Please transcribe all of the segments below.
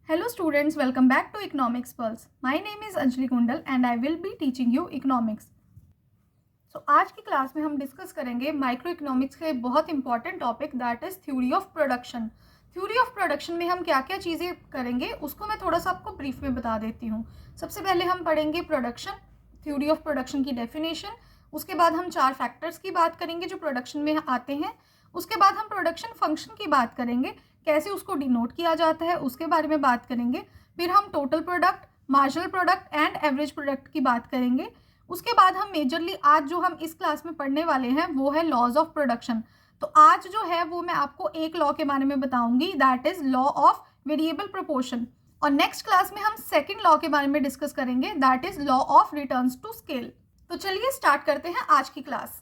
Hello students, welcome back to Economics Pulse. My name is Anjali Kundal and I will be teaching you economics. आज की class में हम discuss करेंगे micro economics का एक बहुत important topic that is theory of production. Theory of production में हम क्या क्या चीज़ें करेंगे उसको मैं थोड़ा सा आपको ब्रीफ में बता देती हूँ। सबसे पहले हम पढ़ेंगे प्रोडक्शन, थ्योरी ऑफ प्रोडक्शन की डेफिनेशन। उसके बाद हम 4 फैक्टर्स की बात करेंगे जो प्रोडक्शन में आते हैं। उसके बाद हम प्रोडक्शन फंक्शन की बात करेंगे, कैसे उसको डिनोट किया जाता है उसके बारे में बात करेंगे। फिर हम total product, marginal product and average product की बात करेंगे। उसके बाद हम मेजरली आज जो हम इस क्लास में पढ़ने वाले हैं वो है लॉज ऑफ प्रोडक्शन। तो आज जो है वो मैं आपको एक लॉ के बारे में बताऊंगी, that is law of variable proportion. और नेक्स्ट क्लास में हम सेकंड लॉ के बारे में डिस्कस करेंगे, that is law of returns to scale. तो चलिए स्टार्ट करते हैं आज की क्लास।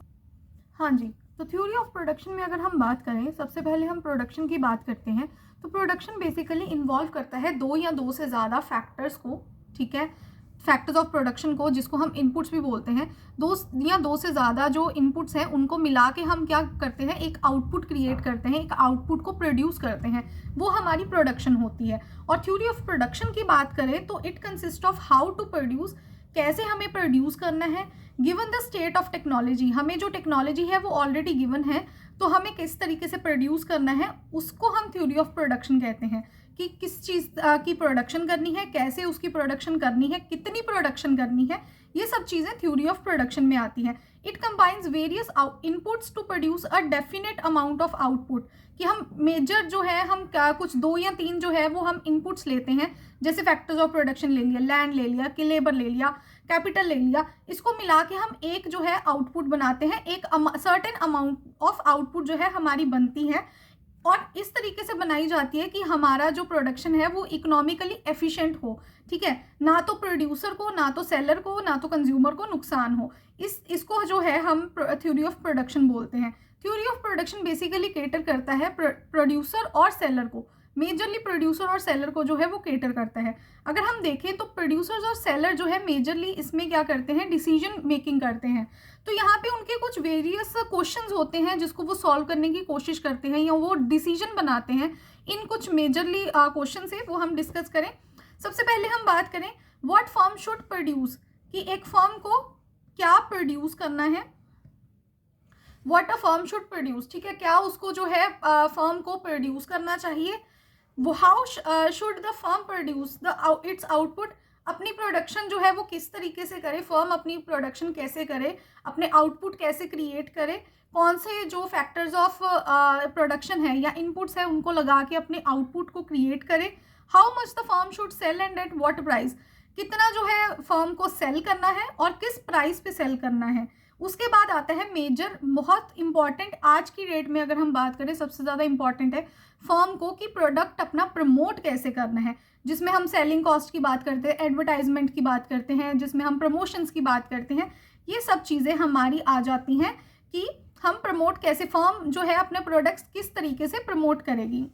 हाँ जी, तो थ्योरी ऑफ प्रोडक्शन में अगर हम बात करें, सबसे पहले हम प्रोडक्शन की बात करते हैं। तो प्रोडक्शन बेसिकली इन्वॉल्व करता है 2 या 2 से ज़्यादा फैक्टर्स को, ठीक है, फैक्टर्स ऑफ प्रोडक्शन को, जिसको हम इनपुट्स भी बोलते हैं। 2 या 2 से ज़्यादा जो इनपुट्स हैं उनको मिला के हम क्या करते हैं, एक आउटपुट क्रिएट करते हैं, एक आउटपुट को प्रोड्यूस करते हैं, वो हमारी प्रोडक्शन होती है। और थ्योरी ऑफ प्रोडक्शन की बात करें तो it consist of how to produce, कैसे हमें प्रोड्यूस करना है, given the state of technology, हमें जो टेक्नोलॉजी है वो ऑलरेडी गिवन है, तो हमें किस तरीके से प्रोड्यूस करना है उसको हम थ्योरी ऑफ प्रोडक्शन कहते हैं। कि किस चीज़ की प्रोडक्शन करनी है, कैसे उसकी प्रोडक्शन करनी है, कितनी प्रोडक्शन करनी है, ये सब चीज़ें थ्योरी ऑफ प्रोडक्शन में आती हैं। It combines various inputs to produce a definite amount of output, कि हम मेजर जो है हम क्या कुछ 2 या 3 जो है वो हम इनपुट्स लेते हैं, जैसे फैक्टर्स ऑफ प्रोडक्शन ले लिया, लैंड ले लिया, कि लेबर ले लिया, कैपिटल ले लिया, इसको मिला के हम एक जो है आउटपुट बनाते हैं, एक सर्टेन अमाउंट ऑफ आउटपुट जो है हमारी बनती है। और इस तरीके से बनाई जाती है कि हमारा जो प्रोडक्शन है वो इकोनॉमिकली एफिशिएंट हो, ठीक है, ना तो प्रोड्यूसर को, ना तो सेलर को, ना तो कंज्यूमर को नुकसान हो। इसको जो है हम थ्योरी ऑफ प्रोडक्शन बोलते हैं। Theory of production basically cater करता है प्रोड्यूसर और सेलर को, मेजरली प्रोड्यूसर और सेलर को जो है वो केटर करता है। अगर हम देखें तो प्रोड्यूसर्स और सेलर जो है मेजरली इसमें क्या करते हैं, डिसीजन मेकिंग करते हैं। तो यहाँ पे उनके कुछ वेरियस क्वेश्चंस होते हैं जिसको वो सॉल्व करने की कोशिश करते हैं या वो डिसीजन बनाते हैं। इन कुछ मेजरली क्वेश्चन से वो हम डिस्कस करें। सबसे पहले हम बात करें व्हाट फर्म शुड प्रोड्यूस, कि एक फर्म को क्या प्रोड्यूस करना है, what a firm should produce, ठीक है, क्या उसको जो है फर्म को प्रोड्यूस करना चाहिए। वो how should the firm produce the it's output, अपनी प्रोडक्शन जो है वो किस तरीके से करे, फर्म अपनी प्रोडक्शन कैसे करे, अपने आउटपुट कैसे क्रिएट करे, कौन से जो फैक्टर्स ऑफ प्रोडक्शन है या इनपुट्स है उनको लगा के अपने आउटपुट को क्रिएट करे। How much the firm should sell and at what price, कितना जो है फर्म को सेल करना है और किस प्राइस पे सेल करना है। उसके बाद आता है मेजर, बहुत इंपॉर्टेंट आज की डेट में अगर हम बात करें सबसे ज़्यादा इंपॉर्टेंट है फर्म को कि प्रोडक्ट अपना प्रमोट कैसे करना है, जिसमें हम सेलिंग कॉस्ट की बात करते हैं, एडवर्टाइजमेंट की बात करते हैं, जिसमें हम प्रमोशंस की बात करते हैं। ये सब चीज़ें हमारी आ जाती हैं कि हम प्रमोट कैसे, फर्म जो है अपने प्रोडक्ट्स किस तरीके से प्रमोट करेगी।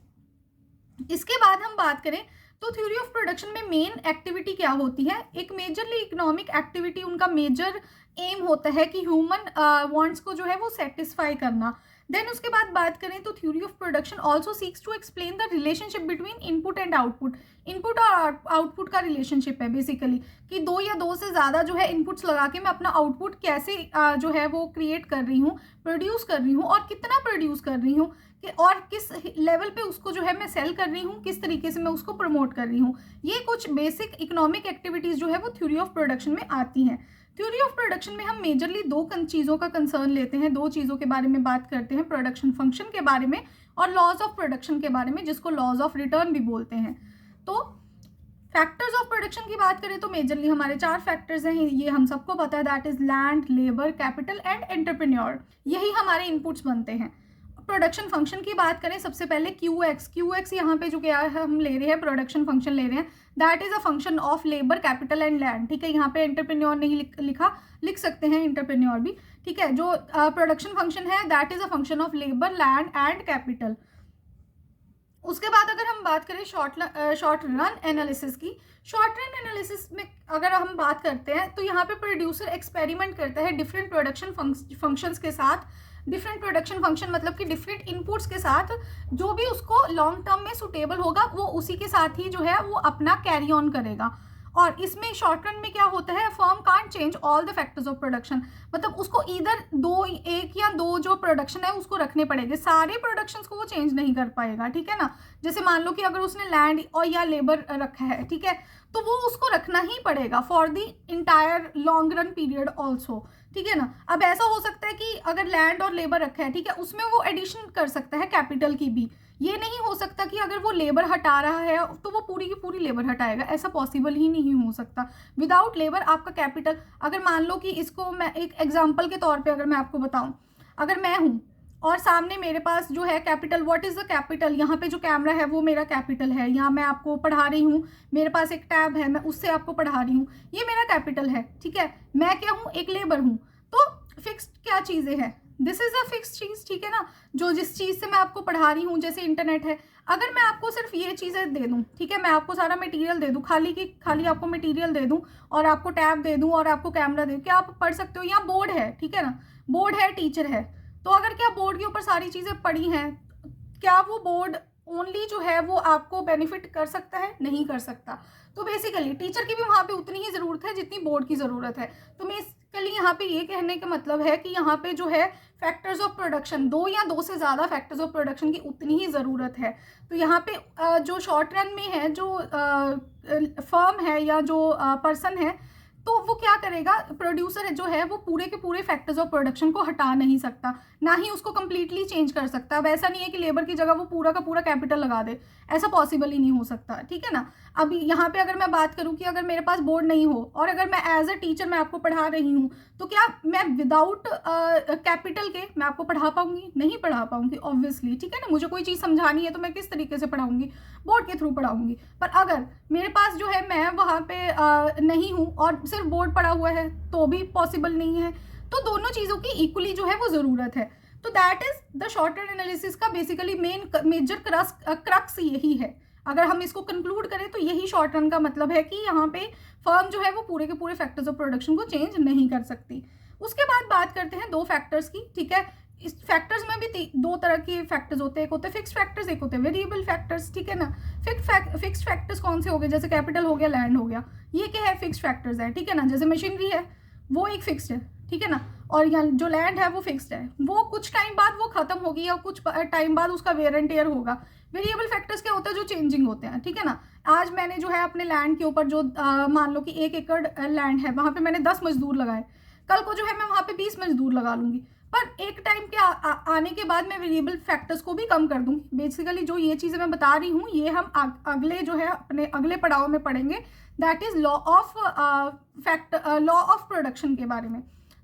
इसके बाद हम बात करें तो थ्योरी ऑफ प्रोडक्शन में मेन एक्टिविटी क्या होती है, एक मेजरली इकोनॉमिक एक्टिविटी, उनका मेजर एम होता है कि ह्यूमन वांट्स को जो है वो सेटिस्फाई करना। देन उसके बाद बात करें तो theory of production also seeks to explain the relationship between input and output. Input और आउटपुट का रिलेशनशिप है बेसिकली, कि 2 या 2 से ज़्यादा जो है इनपुट्स लगा के मैं अपना आउटपुट कैसे जो है वो क्रिएट कर रही हूँ, प्रोड्यूस कर रही हूँ, और कितना प्रोड्यूस कर रही हूँ, कि और किस लेवल पे उसको जो है मैं सेल कर रही हूँ, किस तरीके से मैं उसको प्रमोट कर रही हूँ। ये कुछ बेसिक इकोनॉमिक एक्टिविटीज़ जो है वो थ्योरी ऑफ प्रोडक्शन में आती हैं। थ्योरी ऑफ प्रोडक्शन में हम मेजरली 2 चीज़ों का कंसर्न लेते हैं, 2 चीज़ों के बारे में बात करते हैं, प्रोडक्शन फंक्शन के बारे में और लॉज ऑफ प्रोडक्शन के बारे में, जिसको लॉज ऑफ रिटर्न भी बोलते हैं। तो फैक्टर्स ऑफ प्रोडक्शन की बात करें तो मेजरली हमारे 4 फैक्टर्स हैं, ये हम सबको पता है, that is land, labour, capital and entrepreneur, यही हमारे इनपुट्स बनते हैं। प्रोडक्शन फंक्शन की बात करें सबसे पहले क्यू एक्स यहाँ पे जो क्या है हम ले रहे हैं, प्रोडक्शन फंक्शन ले रहे हैं, that is a function of labour, capital and land, ठीक है, यहाँ पे एंटरप्रेन्योर नहीं लिख सकते हैं इंटरप्रेन्योर भी, ठीक है। जो प्रोडक्शन फंक्शन है that is a function of labour, land and capital. उसके बाद अगर हम बात करें शॉर्ट रन एनालिसिस की, शॉर्ट रन एनालिसिस में अगर हम बात करते हैं तो यहाँ पे प्रोड्यूसर एक्सपेरिमेंट करता है डिफरेंट प्रोडक्शन फंक्शंस के साथ डिफरेंट प्रोडक्शन फंक्शन मतलब कि डिफरेंट इनपुट्स के साथ जो भी उसको लॉन्ग टर्म में सूटेबल होगा वो उसी के साथ ही जो है वो अपना कैरी ऑन करेगा। और इसमें शॉर्ट रन में क्या होता है, firm can't change all the factors of production, मतलब उसको इधर एक या दो जो प्रोडक्शन है उसको रखने पड़ेंगे, सारे प्रोडक्शंस को वो चेंज नहीं कर पाएगा, ठीक है ना। जैसे मान लो कि अगर उसने लैंड और या लेबर रखा है, ठीक है, तो वो उसको रखना ही पड़ेगा for the entire long run period also, ठीक है ना। अब ऐसा हो सकता है कि अगर लैंड और लेबर रखा है, ठीक है, उसमें वो एडिशन कर सकता है कैपिटल की भी। ये नहीं हो सकता कि अगर वो लेबर हटा रहा है तो वो पूरी की पूरी लेबर हटाएगा, ऐसा पॉसिबल ही नहीं हो सकता। विदाउट लेबर आपका कैपिटल, अगर मान लो कि इसको मैं एक एग्जांपल के तौर पे अगर मैं आपको बताऊं, अगर मैं हूं और सामने मेरे पास जो है capital, what is the capital, यहाँ पे जो कैमरा है वो मेरा कैपिटल है, यहाँ मैं आपको पढ़ा रही हूँ, मेरे पास एक टैब है, मैं उससे आपको पढ़ा रही हूँ, ये मेरा कैपिटल है, ठीक है। मैं क्या हूँ, एक लेबर हूँ। तो फिक्स्ड क्या चीज़ें हैं, दिस इज अ फिक्स चीज़, ठीक है ना, जो जिस चीज़ से मैं आपको पढ़ा रही हूँ, जैसे इंटरनेट है, अगर मैं आपको सिर्फ ये चीज़ें दे दूँ, ठीक है, मैं आपको सारा मटेरियल दे दूँ, खाली आपको मटेरियल दे दूँ और आपको टैब दे दूँ और आपको कैमरा दे दूँ, क्या आप पढ़ सकते हो। यहाँ बोर्ड है, ठीक है ना, बोर्ड है, टीचर है, तो अगर क्या बोर्ड के ऊपर सारी चीज़ें पड़ी हैं, क्या वो बोर्ड ओनली जो है वो आपको बेनिफिट कर सकता है, नहीं कर सकता। तो बेसिकली टीचर की भी वहाँ पे उतनी ही ज़रूरत है जितनी बोर्ड की ज़रूरत है। तो बेसिकली यहाँ पे ये कहने का मतलब है कि यहाँ पे जो है फैक्टर्स ऑफ प्रोडक्शन, दो या दो से ज़्यादा फैक्टर्स ऑफ प्रोडक्शन की उतनी ही ज़रूरत है। तो यहाँ पे जो शॉर्ट रन में है, जो फर्म है या जो पर्सन है, तो वो क्या करेगा, प्रोड्यूसर है जो है वो पूरे के पूरे फैक्टर्स ऑफ प्रोडक्शन को हटा नहीं सकता, ना ही उसको कंप्लीटली चेंज कर सकता। अब ऐसा नहीं है कि लेबर की जगह वो पूरा का पूरा कैपिटल लगा दे, ऐसा पॉसिबल ही नहीं हो सकता, ठीक है ना। अब यहाँ पे अगर मैं बात करूँ कि अगर मेरे पास बोर्ड नहीं हो और अगर मैं एज अ टीचर मैं आपको पढ़ा रही हूँ, तो क्या मैं विदाउट कैपिटल के मैं आपको पढ़ा पाऊंगी, नहीं पढ़ा पाऊंगी ऑब्वियसली, ठीक है ना। मुझे कोई चीज़ समझानी है तो मैं किस तरीके से पढ़ाऊंगी, बोर्ड के थ्रू पढ़ाऊंगी। पर अगर मेरे पास जो है मैं वहाँ पे नहीं हूँ और सिर्फ बोर्ड पड़ा हुआ है तो भी पॉसिबल नहीं है। तो दोनों चीज़ों की इक्वली जो है वो ज़रूरत है। तो that is the short run analysis का बेसिकली मेजर क्रक्स यही है। अगर हम इसको कंक्लूड करें तो यही शॉर्ट रन का मतलब है कि यहाँ पे फर्म जो है वो पूरे के पूरे फैक्टर्स ऑफ प्रोडक्शन को चेंज नहीं कर सकती। उसके बाद बात करते हैं दो फैक्टर्स की, ठीक है। इस फैक्टर्स में भी दो तरह के फैक्टर्स होते हैं, एक होते हैं फिक्स्ड फैक्टर्स, एक होते हैं वेरिएबल फैक्टर्स, ठीक है ना। फिक्स्ड फैक्टर्स कौन से हो गए, जैसे कैपिटल हो गया, लैंड हो गया, ये क्या है, फिक्स्ड फैक्टर्स है, ठीक है ना। जैसे मशीनरी है वो एक फिक्स्ड है, ठीक है ना, और यहाँ जो लैंड है वो फिक्स्ड है, वो कुछ टाइम बाद वो खत्म होगी या कुछ टाइम बाद उसका वेयर एंड टेयर होगा। वेरिएबल फैक्टर्स क्या होता है, जो चेंजिंग होते हैं, ठीक है ना। आज मैंने जो है अपने लैंड के ऊपर जो मान लो कि 1 एकड़ लैंड है, वहाँ पे मैंने 10 मजदूर लगाए, कल को जो है मैं वहाँ पे 20 मजदूर लगा लूंगी, पर एक टाइम के आने के बाद मैं वेरिएबल फैक्टर्स को भी कम कर दूंगी। बेसिकली जो ये चीज़ें मैं बता रही हूँ ये हम अगले जो है अपने अगले पड़ाव में पढ़ेंगे, that is law of production के बारे में।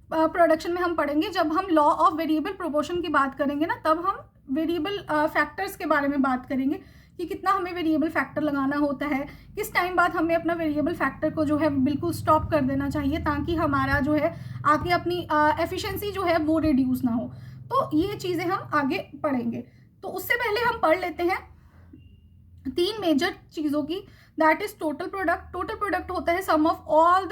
प्रोडक्शन में हम पढ़ेंगे, जब हम लॉ ऑफ वेरिएबल प्रोपोर्शन की बात करेंगे ना, तब हम वेरिएबल फैक्टर्स के बारे में बात करेंगे कि कितना हमें वेरिएबल फैक्टर लगाना होता है, किस टाइम बाद हमें अपना वेरिएबल फैक्टर को जो है बिल्कुल स्टॉप कर देना चाहिए ताकि हमारा जो है आगे अपनी एफिशिएंसी जो है वो रिड्यूस ना हो। तो ये चीज़ें हम आगे पढ़ेंगे। तो उससे पहले हम पढ़ लेते हैं 3 मेजर चीज़ों की, that is total product. Total product होता है sum of all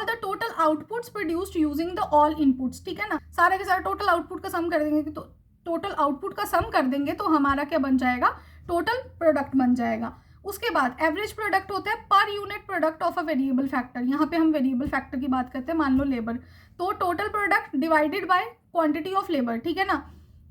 the total outputs produced using the all inputs, ठीक है ना। सारे के सारे टोटल आउटपुट का सम कर देंगे, तो टोटल आउटपुट का सम कर देंगे तो हमारा क्या बन जाएगा, टोटल प्रोडक्ट बन जाएगा। उसके बाद एवरेज प्रोडक्ट होता है per unit product of a variable factor. यहाँ पे हम वेरिएबल फैक्टर की बात करते हैं, मान लो लेबर, तो total product divided by quantity of labour, ठीक है ना।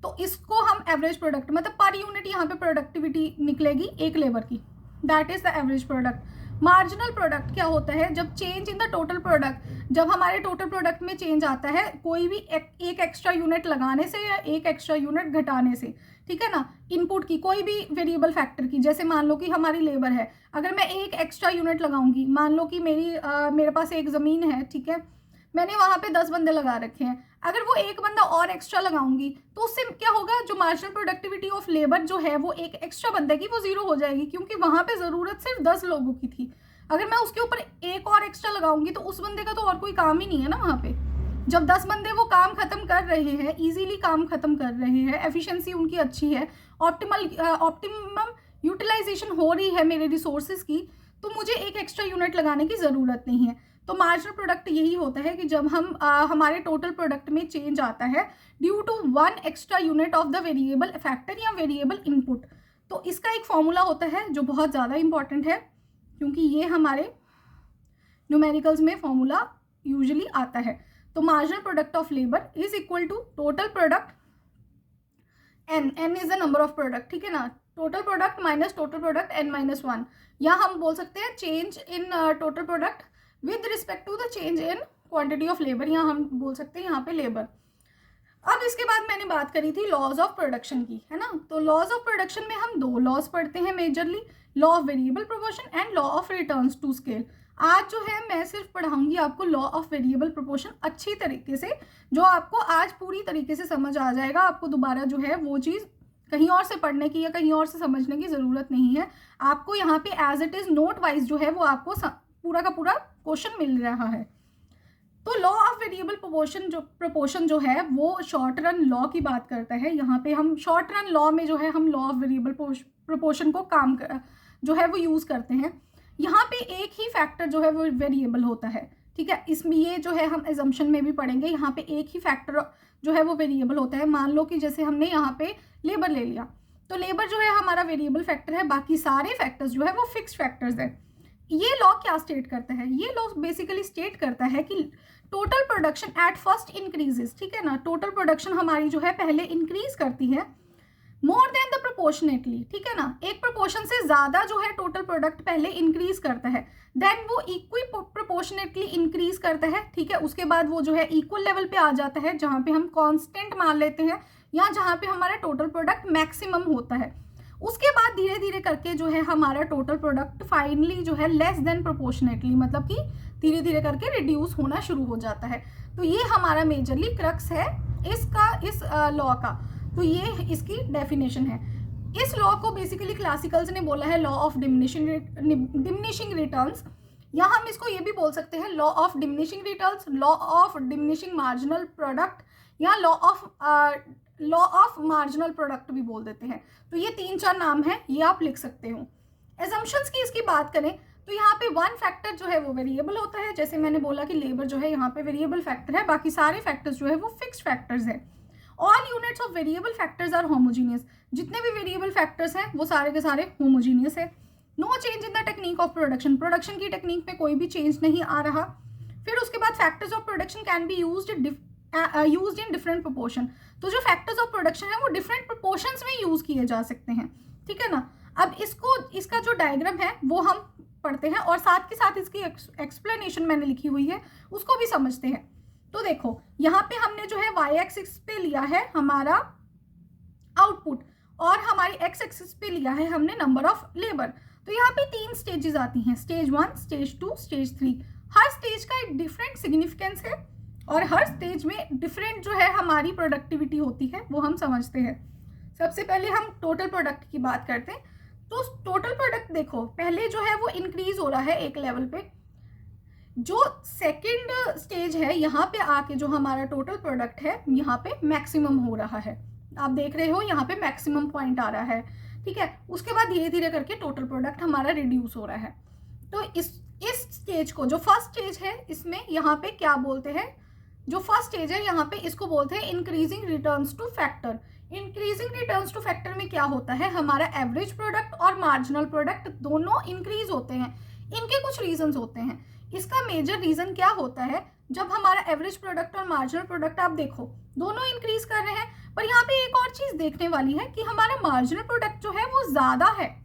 तो इसको हम एवरेज प्रोडक्ट, मतलब पर यूनिट यहाँ पे प्रोडक्टिविटी निकलेगी एक लेबर की, that is the average product. Marginal product क्या होता है, जब change in the total product, जब हमारे टोटल प्रोडक्ट में चेंज आता है कोई भी एक एक्स्ट्रा यूनिट लगाने से या एक एक्स्ट्रा यूनिट घटाने से, ठीक है ना, इनपुट की कोई भी वेरिएबल फैक्टर की। जैसे मान लो कि हमारी लेबर है, अगर मैं एक एक्स्ट्रा यूनिट लगाऊंगी, मान लो कि मेरे पास एक ज़मीन है, ठीक है, मैंने वहाँ पे 10 बंदे लगा रखे हैं, अगर वो एक बंदा और एक्स्ट्रा लगाऊंगी तो उससे क्या होगा, जो मार्जिनल प्रोडक्टिविटी ऑफ लेबर जो है वो एक एक्स्ट्रा बंदे की वो 0 हो जाएगी, क्योंकि वहाँ पे ज़रूरत सिर्फ 10 लोगों की थी। अगर मैं उसके ऊपर एक और एक्स्ट्रा लगाऊंगी तो उस बंदे का तो और कोई काम ही नहीं है ना वहाँ पे। जब 10 बंदे वो काम खत्म कर रहे हैं, इजीली काम खत्म कर रहे हैं, एफिशिएंसी उनकी अच्छी है, ऑप्टिमम यूटिलाइजेशन हो रही है मेरे रिसोर्सेज की, तो मुझे एक एक्स्ट्रा यूनिट लगाने की ज़रूरत नहीं है। तो मार्जिनल प्रोडक्ट यही होता है कि जब हम हमारे टोटल प्रोडक्ट में चेंज आता है due to 1 extra unit of the variable factor या वेरिएबल इनपुट। तो इसका एक फॉर्मूला होता है जो बहुत ज़्यादा इंपॉर्टेंट है, क्योंकि ये हमारे न्यूमेरिकल्स में फॉर्मूला यूजुअली आता है। तो marginal product of labour is equal to total product, n is the number of product, ठीक है ना, total product minus total product n-1, या हम बोल सकते हैं change in total product with respect to the change in quantity of labour, या हम बोल सकते हैं यहाँ पे लेबर। अब इसके बाद मैंने बात करी थी लॉज ऑफ प्रोडक्शन की, है ना। तो लॉज ऑफ प्रोडक्शन में हम 2 लॉज पढ़ते हैं majorly, law of variable proportion and law of returns to scale. आज जो है मैं सिर्फ पढ़ाऊंगी आपको लॉ ऑफ वेरिएबल प्रोपोर्शन अच्छी तरीके से, जो आपको आज पूरी तरीके से समझ आ जाएगा। आपको दोबारा जो है वो चीज़ कहीं और से पढ़ने की या कहीं और से समझने की ज़रूरत नहीं है। आपको यहाँ पे as it is note wise जो है वो आपको पूरा का पूरा क्वेश्चन मिल रहा है। तो लॉ ऑफ वेरिएबल प्रोपोर्शन जो है वो शॉर्ट रन लॉ की बात करता है। यहाँ पे हम शॉर्ट रन लॉ में जो है हम लॉ ऑफ वेरिएबल प्रोपोर्शन को जो है वो यूज़ करते हैं। यहाँ पे एक ही फैक्टर जो है वो वेरिएबल होता है, ठीक है। इसमें ये जो है हम एजम्पशन में भी पढ़ेंगे, यहाँ पे एक ही फैक्टर जो है वो वेरिएबल होता है। मान लो कि जैसे हमने यहाँ पे लेबर ले लिया, तो लेबर जो है हमारा वेरिएबल फैक्टर है, बाकी सारे फैक्टर्स जो है वो फिक्स्ड फैक्टर्स है। ये लॉ क्या स्टेट करता है? ये लॉ बेसिकली स्टेट करता है कि total production at first increases, ठीक है ना, टोटल प्रोडक्शन हमारी जो है पहले इंक्रीज करती है मोर देन द प्रोपोर्शनेटली, ठीक है ना, एक प्रोपोर्शन से ज़्यादा जो है टोटल प्रोडक्ट पहले इंक्रीज करता है, देन वो इक्वी प्रोपोर्शनेटली इंक्रीज करता है, ठीक है। उसके बाद वो जो है इक्वल लेवल पे आ जाता है जहाँ पे हम कांस्टेंट मान लेते हैं या जहाँ पे हमारा टोटल प्रोडक्ट मैक्सिमम होता है। उसके बाद धीरे धीरे करके जो है हमारा टोटल प्रोडक्ट फाइनली जो है लेस देन प्रोपोर्शनेटली, मतलब कि धीरे धीरे करके रिड्यूस होना शुरू हो जाता है। तो ये हमारा मेजरली क्रक्स है इस लॉ का। तो ये इसकी डेफिनेशन है। इस लॉ को बेसिकली क्लासिकल्स ने बोला है लॉ ऑफ डिमिनिशिंग रिटर्न्स, या हम इसको ये भी बोल सकते हैं law of diminishing returns, law of diminishing marginal product, या लॉ ऑफ मार्जिनल प्रोडक्ट भी बोल देते हैं। तो ये 3-4 नाम है, ये आप लिख सकते हो। एजम्पशंस की इसकी बात करें तो यहाँ पे 1 फैक्टर जो है वो वेरिएबल होता है, जैसे मैंने बोला कि लेबर जो है यहाँ पे वेरिएबल फैक्टर है, बाकी सारे फैक्टर्स जो है वो फिक्स्ड फैक्टर्स है। All units of variable factors are homogeneous, जितने भी वेरिएबल फैक्टर्स हैं वो सारे के सारे होमोजीनियस है। No change in the technique of production, production की टेक्निक में कोई भी चेंज नहीं आ रहा। फिर उसके बाद factors of production can be used in different proportion, तो जो फैक्टर्स ऑफ प्रोडक्शन है वो डिफरेंट प्रोपोर्शंस में यूज किए जा सकते हैं, ठीक है ना। अब इसका जो डायग्राम है वो हम पढ़ते हैं और साथ के साथ इसकी एक्सप्लेनेशन मैंने लिखी हुई है उसको भी समझते हैं। तो देखो यहाँ पे हमने जो है y एक्सिस पे लिया है हमारा आउटपुट और हमारी x एक्सिस पे लिया है हमने नंबर ऑफ लेबर। तो यहाँ पे 3 स्टेजेस आती हैं, स्टेज 1, स्टेज 2, स्टेज 3। हर स्टेज का एक डिफरेंट सिग्निफिकेंस है और हर स्टेज में डिफरेंट जो है हमारी प्रोडक्टिविटी होती है, वो हम समझते हैं। सबसे पहले हम टोटल प्रोडक्ट की बात करते हैं। तो टोटल प्रोडक्ट देखो पहले जो है वो इंक्रीज हो रहा है एक लेवल पे, जो सेकंड स्टेज है यहाँ पे आके जो हमारा टोटल प्रोडक्ट है यहाँ पे मैक्सिमम हो रहा है। आप देख रहे हो यहाँ पे मैक्सिमम पॉइंट आ रहा है, ठीक है। उसके बाद धीरे धीरे करके टोटल प्रोडक्ट हमारा रिड्यूस हो रहा है। तो इस स्टेज को, जो फर्स्ट स्टेज है, इसमें यहाँ पे क्या बोलते हैं, जो फर्स्ट स्टेज है यहाँ पे इसको बोलते हैं increasing returns two factor. Increasing returns two factor में क्या होता है, हमारा एवरेज प्रोडक्ट और मार्जिनल प्रोडक्ट दोनों इंक्रीज होते हैं। इनके कुछ रीजंस होते हैं। इसका मेजर रीजन क्या होता है, जब हमारा एवरेज प्रोडक्ट और मार्जिनल प्रोडक्ट आप देखो दोनों इंक्रीज कर रहे हैं, पर यहाँ पे एक और चीज देखने वाली है कि हमारा मार्जिनल प्रोडक्ट जो है वो ज्यादा है,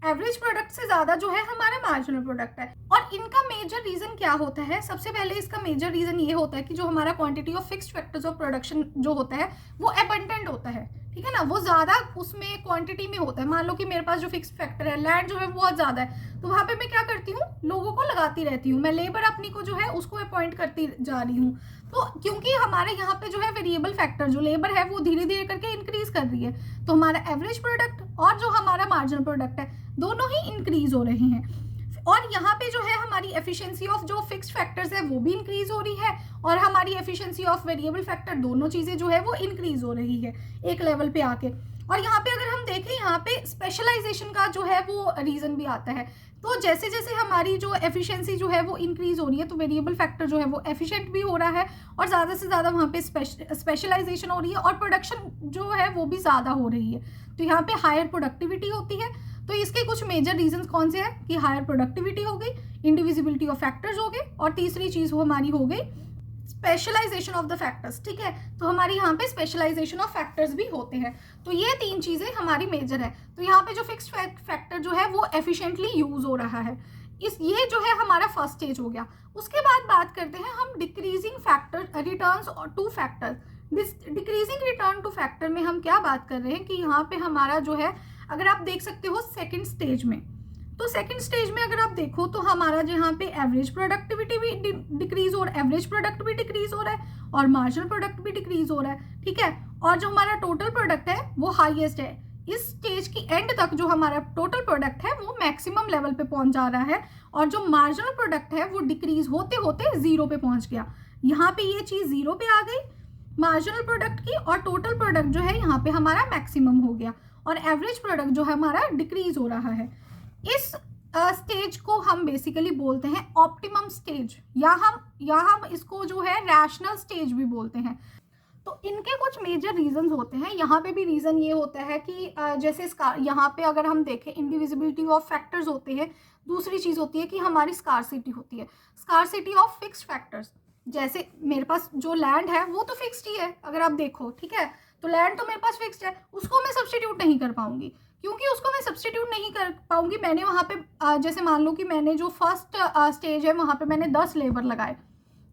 एवरेज प्रोडक्ट से ज्यादा जो है हमारा मार्जिनल प्रोडक्ट है। और इनका मेजर रीजन क्या होता है, सबसे पहले इसका मेजर रीजन ये होता है कि जो हमारा quantity of fixed factors of production जो होता है वो अबंडेंट होता है, ठीक है ना, वो ज्यादा उसमें क्वांटिटी में होता है। मान लो कि मेरे पास जो फिक्स्ड फैक्टर है, लैंड जो है बहुत ज्यादा है, तो वहां पे मैं क्या करती हूँ, लोगों को लगाती रहती हूँ, मैं लेबर अपनी को जो है उसको अपॉइंट करती जा रही हूँ। तो क्योंकि हमारे यहाँ पे जो है वेरिएबल फैक्टर जो लेबर है वो धीरे धीरे करके इंक्रीज कर रही है, तो हमारा एवरेज प्रोडक्ट और जो हमारा मार्जिनल प्रोडक्ट है दोनों ही इंक्रीज हो रहे हैं। और यहाँ पे जो है हमारी एफिशिएंसी ऑफ जो फिक्स्ड फैक्टर्स है वो भी इंक्रीज हो रही है और हमारी एफिशिएंसी ऑफ वेरिएबल फैक्टर, दोनों चीजें जो है वो इंक्रीज हो रही है एक लेवल पे आके। और यहाँ पे अगर हम देखें, यहाँ पे स्पेशलाइजेशन का जो है वो रीजन भी आता है। तो जैसे जैसे हमारी जो एफिशिएंसी जो है वो इंक्रीज हो रही है, तो वेरिएबल फैक्टर जो है वो एफिशिएंट भी हो रहा है और ज़्यादा से ज़्यादा वहाँ पे स्पेशलाइजेशन हो रही है और प्रोडक्शन जो है वो भी ज़्यादा हो रही है, तो यहाँ पे हायर प्रोडक्टिविटी होती है। तो इसके कुछ मेजर रीजंस कौन से हैं कि हायर प्रोडक्टिविटी हो गई, इंडिविजिबिलिटी ऑफ फैक्टर्स हो गए, और तीसरी चीज़ वो हमारी हो गई स्पेशलाइजेशन ऑफ द फैक्टर्स। ठीक है, तो हमारे यहाँ पे स्पेशलाइजेशन ऑफ फैक्टर्स भी होते हैं। तो ये तीन चीज़ें हमारी मेजर है। तो यहाँ पे जो फिक्स्ड फैक्टर जो है वो एफिशिएंटली यूज हो रहा है, ये जो है हमारा फर्स्ट स्टेज हो गया। उसके बाद बात करते हैं हम decreasing factor returns two factor. Decreasing return two factor में हम क्या बात कर रहे हैं कि यहाँ पे हमारा जो है, अगर आप देख सकते हो सेकेंड स्टेज में, तो सेकंड स्टेज में अगर आप देखो तो हमारा यहाँ पे एवरेज प्रोडक्टिविटी भी डिक्रीज हो रहा है, एवरेज प्रोडक्ट भी डिक्रीज हो रहा है और मार्जिनल प्रोडक्ट भी डिक्रीज हो रहा है। ठीक है, और जो हमारा टोटल प्रोडक्ट है वो हाईएस्ट है। इस स्टेज की एंड तक जो हमारा टोटल प्रोडक्ट है वो मैक्सिमम लेवल पे पहुंच जा रहा है और जो मार्जिनल प्रोडक्ट है वो डिक्रीज होते होते जीरो पे पहुंच गया। यहाँ पे ये चीज जीरो पे आ गई मार्जिनल प्रोडक्ट की, और टोटल प्रोडक्ट जो है यहाँ पे हमारा मैक्सिमम हो गया और एवरेज प्रोडक्ट जो है हमारा डिक्रीज हो रहा है। इस स्टेज को हम बेसिकली बोलते हैं ऑप्टिमम स्टेज, या हम इसको जो है रैशनल स्टेज भी बोलते हैं। तो इनके कुछ मेजर रीजंस होते हैं। यहाँ पे भी रीजन ये होता है कि जैसे यहाँ पे अगर हम देखें इंडिविजिबिलिटी ऑफ फैक्टर्स होते हैं, दूसरी चीज होती है कि हमारी स्कार्सिटी होती है, स्कार्सिटी ऑफ फिक्स्ड फैक्टर्स। जैसे मेरे पास जो लैंड है वो तो फिक्स्ड ही है, अगर आप देखो, ठीक है, तो लैंड तो मेरे पास फिक्स्ड है, उसको मैं सब्सटीट्यूट नहीं कर पाऊंगी। क्योंकि उसको मैं सब्सटीट्यूट नहीं कर पाऊंगी, मैंने वहाँ पे जैसे मान लो कि मैंने जो फर्स्ट स्टेज है वहाँ पे मैंने 10 लेबर लगाए,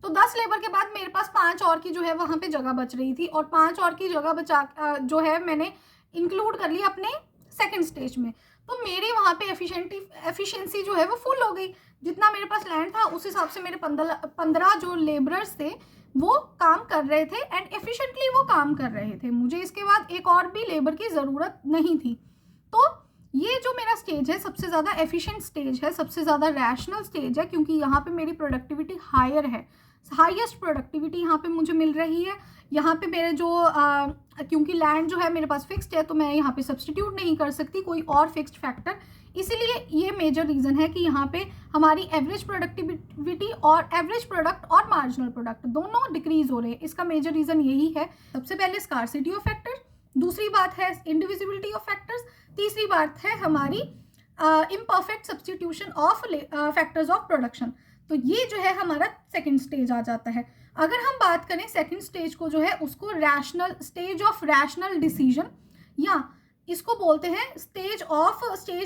तो 10 लेबर के बाद मेरे पास 5 और की जो है वहाँ पे जगह बच रही थी, और 5 और की जगह बचा जो है मैंने इंक्लूड कर ली अपने सेकंड स्टेज में। तो मेरी वहाँ पे एफिशिएंसी जो है वो फुल हो गई। जितना मेरे पास लैंड था उस हिसाब से मेरे 15 जो लेबरर्स थे वो काम कर रहे थे एंड एफिशिएंटली वो काम कर रहे थे। मुझे इसके बाद एक और भी लेबर की ज़रूरत नहीं थी। तो ये जो मेरा स्टेज है सबसे ज़्यादा एफिशिएंट स्टेज है, सबसे ज़्यादा रैशनल स्टेज है, क्योंकि यहाँ पे मेरी प्रोडक्टिविटी हायर है, हाईएस्ट प्रोडक्टिविटी यहाँ पे मुझे मिल रही है। यहाँ पे मेरे जो क्योंकि लैंड जो है मेरे पास फिक्स्ड है, तो मैं यहाँ पे सब्सटीट्यूट नहीं कर सकती कोई और फिक्स्ड फैक्टर, इसीलिए ये मेजर रीज़न है कि यहाँ पे हमारी एवरेज प्रोडक्टिविटी और एवरेज प्रोडक्ट और मार्जिनल प्रोडक्ट दोनों डिक्रीज हो रहे हैं। इसका मेजर रीज़न यही है। सबसे पहले स्कार्सिटी ऑफ फैक्टर, दूसरी बात है इंडिविजिबिलिटी ऑफ फैक्टर्स, तीसरी बात है हमारी imperfect substitution of factors of production. तो ये जो है हमारा सेकंड स्टेज आ जाता है। अगर हम बात करें सेकंड स्टेज को जो है उसको rational stage of rational decision, या इसको बोलते हैं stage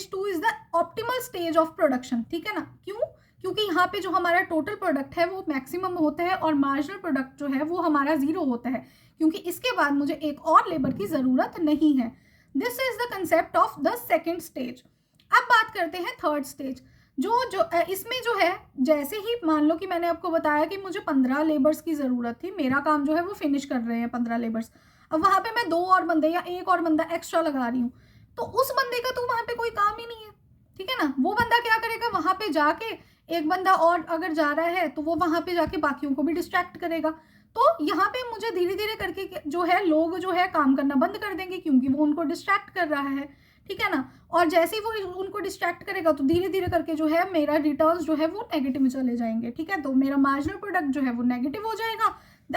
2 is the optimal stage of production. ठीक है ना, क्यों? क्योंकि यहाँ पे जो हमारा टोटल प्रोडक्ट है वो मैक्सिमम होता है और मार्जिनल प्रोडक्ट जो है वो हमारा जीरो होता है, क्योंकि इसके बाद मुझे एक और लेबर की ज़रूरत नहीं है। This is the concept of the second stage. अब बात करते हैं थर्ड स्टेज। जो इसमें जो है, जैसे ही मान लो कि मैंने आपको बताया कि मुझे 15 लेबर्स की ज़रूरत थी, मेरा काम जो है वो फिनिश कर रहे हैं 15 लेबर्स, अब वहाँ पे मैं 2 और बंदे या 1 और बंदा एक्स्ट्रा लगा रही हूँ, तो उस बंदे का तो वहाँ पे कोई काम ही नहीं है। ठीक है ना, वो बंदा क्या करेगा, वहाँ पे जाके एक बंदा और अगर जा रहा है तो वो वहाँ पे जाके बाकियों को भी डिस्ट्रैक्ट करेगा। तो यहाँ पे मुझे धीरे धीरे करके जो है लोग जो है काम करना बंद कर देंगे, क्योंकि वो उनको डिस्ट्रैक्ट कर रहा है। ठीक है ना, और जैसे ही वो उनको डिस्ट्रैक्ट करेगा तो धीरे धीरे करके जो है मेरा रिटर्न्स जो है वो नेगेटिव में चले जाएंगे। ठीक है, तो मेरा मार्जिनल प्रोडक्ट जो है वो नेगेटिव हो जाएगा।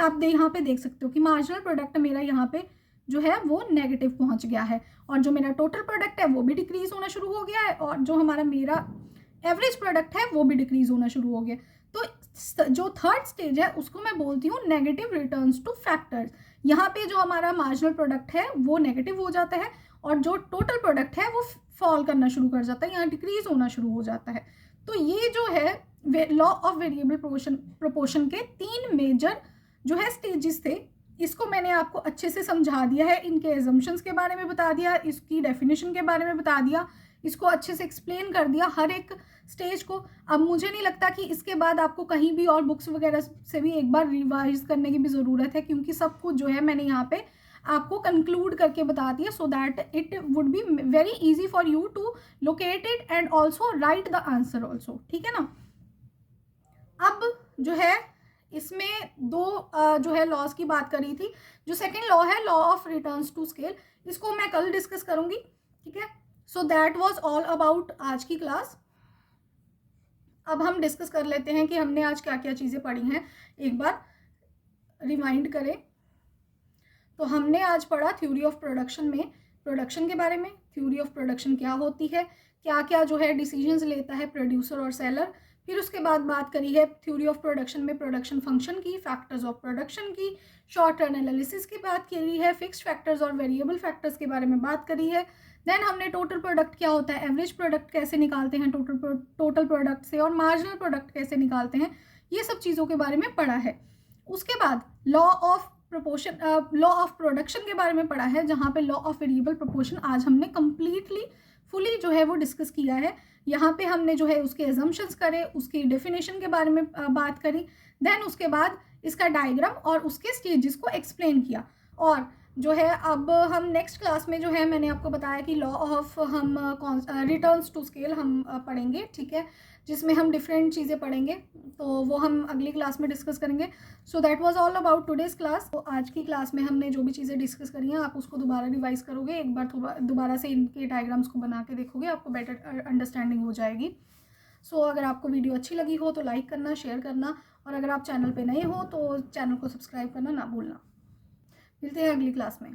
आप यहाँ पे देख सकते हो कि मार्जिनल प्रोडक्ट मेरा यहाँ पे जो है वो नेगेटिव पहुँच गया है, और जो मेरा टोटल प्रोडक्ट है वो भी डिक्रीज होना शुरू हो गया है, और जो मेरा एवरेज प्रोडक्ट है वो भी डिक्रीज होना शुरू हो गया। तो जो थर्ड स्टेज है उसको मैं बोलती हूँ नेगेटिव रिटर्न्स टू फैक्टर्स। यहाँ पे जो हमारा मार्जिनल प्रोडक्ट है वो नेगेटिव हो जाता है और जो टोटल प्रोडक्ट है वो फॉल करना शुरू कर जाता है, यहाँ डिक्रीज होना शुरू हो जाता है। तो ये जो है लॉ ऑफ वेरिएबल प्रोपोर्शन के 3 मेजर जो है स्टेजेस थे, इसको मैंने आपको अच्छे से समझा दिया है, इनके एजम्पशंस के बारे में बता दिया, इसकी डेफिनेशन के बारे में बता दिया, इसको अच्छे से एक्सप्लेन कर दिया हर एक स्टेज को। अब मुझे नहीं लगता कि इसके बाद आपको कहीं भी और बुक्स वगैरह से भी एक बार रिवाइज करने की भी ज़रूरत है, क्योंकि सब कुछ जो है मैंने यहाँ पे आपको कंक्लूड करके बता दिया, so that it would be very easy for you to locate it and also write the answer also. ठीक है ना, अब जो है इसमें 2 जो है लॉज की बात करी थी। जो सेकेंड लॉ है law of returns to scale, इसको मैं कल डिस्कस करूंगी। ठीक है, so that was all about आज की क्लास। अब हम डिस्कस कर लेते हैं कि हमने आज क्या क्या चीज़ें पढ़ी हैं, एक बार रिमाइंड करें। तो हमने आज पढ़ा थ्योरी ऑफ प्रोडक्शन में प्रोडक्शन के बारे में, थ्योरी ऑफ प्रोडक्शन क्या होती है, क्या क्या जो है डिसीजंस लेता है प्रोड्यूसर और सेलर। फिर उसके बाद बात करी है थ्योरी ऑफ प्रोडक्शन में प्रोडक्शन फंक्शन की, फैक्टर्स ऑफ प्रोडक्शन की, शॉर्ट टर्म एनालिसिस की बात करी है, फिक्स्ड फैक्टर्स और वेरिएबल फैक्टर्स के बारे में बात करी है। देन हमने टोटल प्रोडक्ट क्या होता है, एवरेज प्रोडक्ट कैसे निकालते हैं टोटल प्रोडक्ट से, और मार्जिनल प्रोडक्ट कैसे निकालते हैं, ये सब चीज़ों के बारे में पढ़ा है। उसके बाद लॉ ऑफ प्रोडक्शन के बारे में पढ़ा है, जहाँ पे लॉ ऑफ वेरिएबल प्रोपोर्शन आज हमने कंप्लीटली फुली जो है वो डिस्कस किया है। यहाँ पे हमने जो है उसके एजम्पशंस करे, उसकी डेफिनेशन के बारे में बात करी। देन उसके बाद इसका डायग्राम और उसके स्टेजेस को एक्सप्लेन किया। और जो है अब हम नेक्स्ट क्लास में जो है मैंने आपको बताया कि लॉ ऑफ हम रिटर्न्स टू स्केल हम पढ़ेंगे, ठीक है, जिसमें हम डिफरेंट चीज़ें पढ़ेंगे, तो वो हम अगली क्लास में डिस्कस करेंगे। सो that was all about today's class. तो आज की क्लास में हमने जो भी चीज़ें डिस्कस करी हैं आप उसको दोबारा रिवाइज करोगे, एक बार दोबारा से इनके डायग्राम्स को बना के देखोगे, आपको बेटर अंडरस्टैंडिंग हो जाएगी। सो अगर आपको वीडियो अच्छी लगी हो तो लाइक करना, शेयर करना, और अगर आप चैनल पे नए हो तो चैनल को सब्सक्राइब करना ना भूलना। मिलते हैं अगली क्लास में।